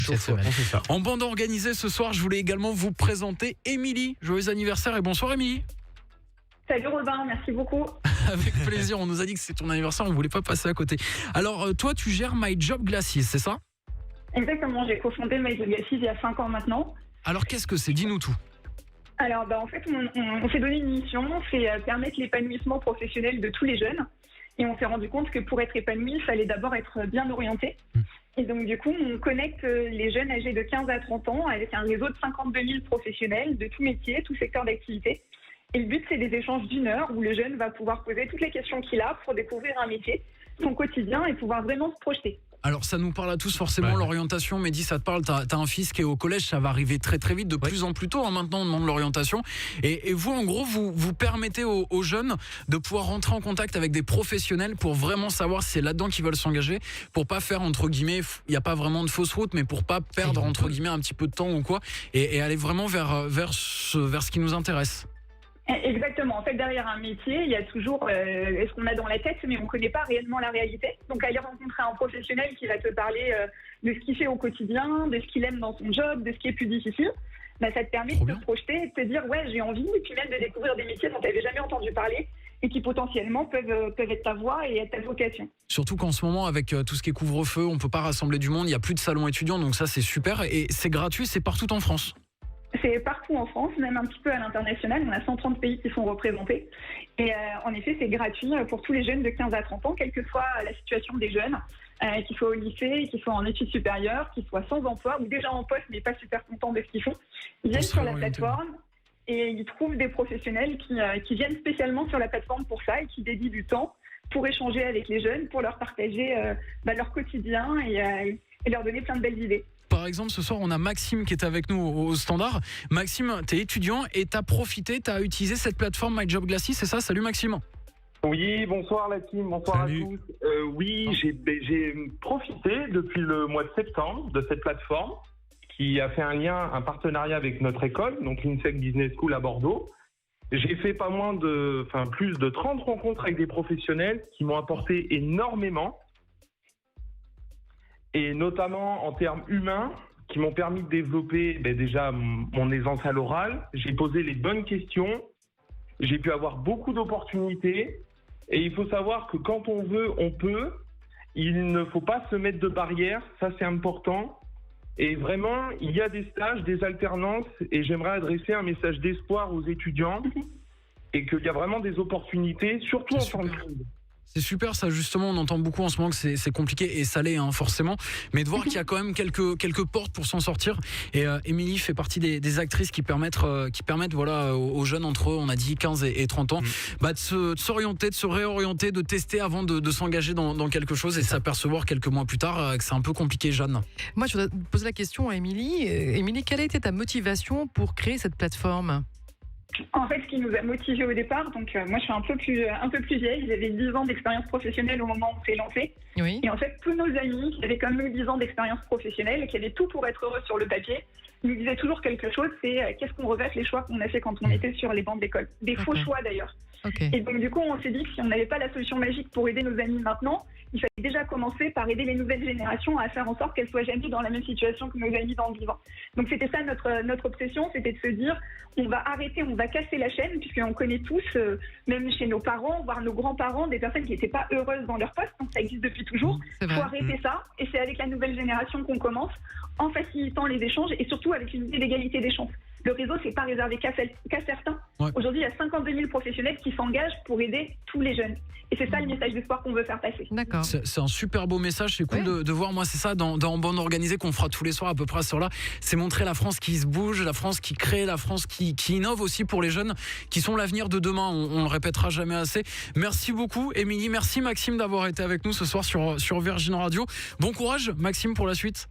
cette semaine. On fait ça. En bande organisée ce soir, je voulais également vous présenter Émilie. Joyeux anniversaire et bonsoir Émilie. Salut Robin, merci beaucoup. Avec plaisir, on nous a dit que c'est ton anniversaire, on ne voulait pas passer à côté. Alors toi, tu gères My Job Glacis, c'est ça? Exactement, j'ai cofondé My Job Glacis il y a 5 ans maintenant. Alors qu'est-ce que c'est? Dis-nous tout. Alors en fait, on s'est donné une mission, c'est permettre l'épanouissement professionnel de tous les jeunes. Et on s'est rendu compte que pour être épanoui, il fallait d'abord être bien orienté. Et donc du coup, on connecte les jeunes âgés de 15 à 30 ans avec un réseau de 52 000 professionnels de tout métier, tout secteur d'activité. Et le but, c'est des échanges d'1 heure où le jeune va pouvoir poser toutes les questions qu'il a pour découvrir un métier, son quotidien et pouvoir vraiment se projeter. Alors ça nous parle à tous forcément, l'orientation. Mehdi, ça te parle, t'as un fils qui est au collège, ça va arriver très très vite, de plus en plus tôt. Maintenant, on demande l'orientation. Et vous, en gros, vous permettez aux jeunes de pouvoir rentrer en contact avec des professionnels pour vraiment savoir si c'est là-dedans qu'ils veulent s'engager, pour pas faire, entre guillemets, il n'y a pas vraiment de fausse route, mais pour pas perdre, entre guillemets, un petit peu de temps ou quoi, et aller vraiment vers ce qui nous intéresse. Exactement. En fait, derrière un métier, il y a toujours ce qu'on a dans la tête, mais on ne connaît pas réellement la réalité. Donc, aller rencontrer un professionnel qui va te parler de ce qu'il fait au quotidien, de ce qu'il aime dans son job, de ce qui est plus difficile, ça te permet de te projeter et de te dire « ouais, j'ai envie », et puis même de découvrir des métiers dont tu n'avais jamais entendu parler et qui potentiellement peuvent être ta voie et être ta vocation. Surtout qu'en ce moment, avec tout ce qui est couvre-feu, on ne peut pas rassembler du monde, il n'y a plus de salons étudiants, donc ça, c'est super. Et c'est gratuit, c'est partout en France. C'est partout en France, même un petit peu à l'international. On a 130 pays qui sont représentés. Et en effet, c'est gratuit pour tous les jeunes de 15 à 30 ans, quelle que soit la situation des jeunes, qu'ils soient au lycée, qu'ils soient en études supérieures, qu'ils soient sans emploi ou déjà en poste mais pas super contents de ce qu'ils font. Ils viennent sur la plateforme et ils trouvent des professionnels qui viennent spécialement sur la plateforme pour ça et qui dédient du temps pour échanger avec les jeunes, pour leur partager leur quotidien et leur donner plein de belles idées. Par exemple, ce soir, on a Maxime qui est avec nous au standard. Maxime, tu es étudiant et tu as profité, tu as utilisé cette plateforme My Job Glacis, c'est ça? Salut Maxime. Oui, bonsoir la team, bonsoir Salut. à tous. Oui, j'ai profité depuis le mois de septembre de cette plateforme qui a fait un partenariat avec notre école, donc l'INSEC Business School à Bordeaux. J'ai fait plus de 30 rencontres avec des professionnels qui m'ont apporté énormément. Et notamment en termes humains, qui m'ont permis de développer déjà mon aisance à l'oral. J'ai posé les bonnes questions, j'ai pu avoir beaucoup d'opportunités. Et il faut savoir que quand on veut, on peut. Il ne faut pas se mettre de barrières, ça c'est important. Et vraiment, il y a des stages, des alternances, et j'aimerais adresser un message d'espoir aux étudiants, et qu'il y a vraiment des opportunités, surtout en temps de crise. C'est super ça, justement, on entend beaucoup en ce moment que c'est compliqué, et ça l'est forcément, mais de voir qu'il y a quand même quelques portes pour s'en sortir. Et Émilie fait partie des actrices qui permettent aux jeunes entre eux, on a dit 15 et 30 ans, de s'orienter, de se réorienter, de tester avant de s'engager dans quelque chose et s'apercevoir quelques mois plus tard que c'est un peu compliqué. Jeanne. Moi, je voudrais poser la question à Émilie. Émilie, quelle a été ta motivation pour créer cette plateforme ? En fait, ce qui nous a motivés au départ, donc moi je suis un peu plus vieille, j'avais 10 ans d'expérience professionnelle au moment où on s'est lancé. Oui. Et en fait, tous nos amis qui avaient comme nous 10 ans d'expérience professionnelle et qui avaient tout pour être heureux sur le papier, nous disaient toujours quelque chose, c'est qu'est-ce qu'on regrette les choix qu'on a fait quand on était sur les bancs d'école. Des faux choix d'ailleurs. Et donc du coup, on s'est dit que si on n'avait pas la solution magique pour aider nos amis maintenant, il fallait déjà commencer par aider les nouvelles générations à faire en sorte qu'elles soient jamais dans la même situation que nos amis dans le vivant. Donc c'était ça notre obsession, c'était de se dire on va arrêter, on va casser la chaîne, puisqu'on connaît tous, même chez nos parents, voire nos grands-parents, des personnes qui n'étaient pas heureuses dans leur poste, donc ça existe depuis toujours. Il faut arrêter ça, et c'est avec la nouvelle génération qu'on commence, en facilitant les échanges et surtout avec une idée d'égalité des chances. Le réseau, c'est pas réservé qu'à certains. Aujourd'hui, il y a 52 000 professionnels qui s'engagent pour aider tous les jeunes. Et c'est ça le message d'espoir qu'on veut faire passer. D'accord. C'est un super beau message, c'est cool de voir, moi c'est ça, dans Bande Organisée qu'on fera tous les soirs à peu près sur là, c'est montrer la France qui se bouge, la France qui crée, la France qui innove aussi pour les jeunes, qui sont l'avenir de demain, on le répétera jamais assez. Merci beaucoup Émilie, merci Maxime d'avoir été avec nous ce soir sur Virgin Radio. Bon courage Maxime pour la suite.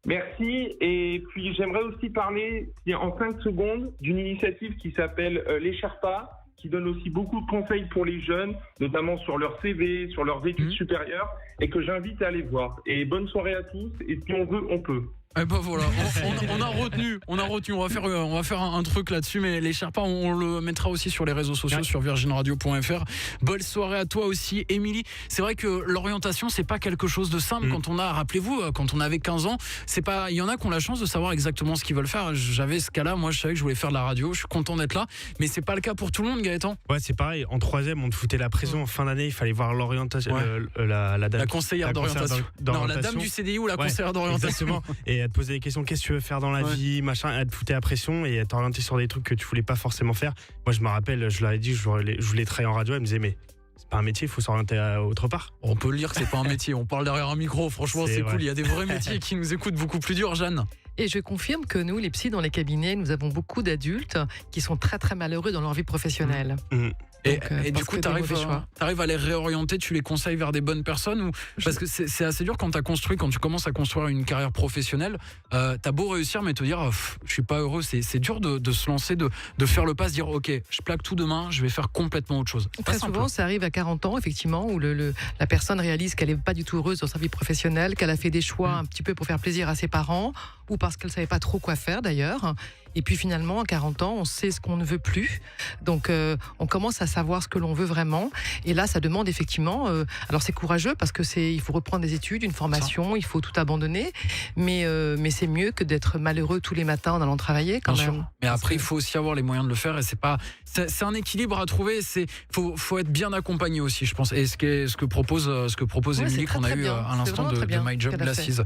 Merci, et puis j'aimerais aussi parler en 5 secondes d'une initiative qui s'appelle Les Sherpas, qui donne aussi beaucoup de conseils pour les jeunes, notamment sur leur CV, sur leurs études supérieures, et que j'invite à aller voir. Et bonne soirée à tous, et si on veut, on peut. Eh ben voilà, on a retenu, on va faire un truc là-dessus, mais les Sherpas, on le mettra aussi sur les réseaux sociaux, sur virginradio.fr. Bonne soirée à toi aussi, Émilie. C'est vrai que l'orientation, c'est pas quelque chose de simple quand on a, rappelez-vous, quand on avait 15 ans, c'est pas, il y en a qui ont la chance de savoir exactement ce qu'ils veulent faire. J'avais ce cas-là, moi je savais que je voulais faire de la radio, je suis content d'être là, mais c'est pas le cas pour tout le monde, Gaëtan. Ouais, c'est pareil, en 3e, on te foutait la pression, en fin d'année, il fallait voir l'orientation, la conseillère d'orientation. Non, la dame du CDI ou la conseillère d'orientation. Exactement. Et elle te posait des questions, qu'est-ce que tu veux faire dans la vie, machin, elle te foutait la pression et elle t'orientait sur des trucs que tu voulais pas forcément faire. Moi, je me rappelle, je leur ai dit, je voulais travailler en radio, elle me disait, mais c'est pas un métier, il faut s'orienter autre part. On peut le dire que c'est pas un métier, on parle derrière un micro, franchement c'est cool, il y a des vrais métiers qui nous écoutent beaucoup plus dur, Jeanne. Et je confirme que nous, les psys dans les cabinets, nous avons beaucoup d'adultes qui sont très très malheureux dans leur vie professionnelle. Et du coup, tu arrives à les réorienter, tu les conseilles vers des bonnes personnes ou... Parce que c'est assez dur quand tu commences à construire une carrière professionnelle, t'as beau réussir, mais te dire, je suis pas heureux, c'est dur de se lancer, de faire le pas, se dire, ok, je plaque tout demain, je vais faire complètement autre chose. Très souvent, ça arrive à 40 ans, effectivement, où la personne réalise qu'elle n'est pas du tout heureuse dans sa vie professionnelle, qu'elle a fait des choix un petit peu pour faire plaisir à ses parents, ou parce qu'elle ne savait pas trop quoi faire d'ailleurs. Et puis finalement, à 40 ans, on sait ce qu'on ne veut plus. Donc, on commence à savoir ce que l'on veut vraiment. Et là, ça demande effectivement... alors, c'est courageux parce il faut reprendre des études, une formation, il faut tout abandonner. Mais c'est mieux que d'être malheureux tous les matins en allant travailler quand même. Sûr. Mais après, il faut aussi avoir les moyens de le faire. Et c'est un équilibre à trouver. Faut être bien accompagné aussi, je pense. Et ce que propose Émilie, qu'on a eu à l'instant de My Job Glasses.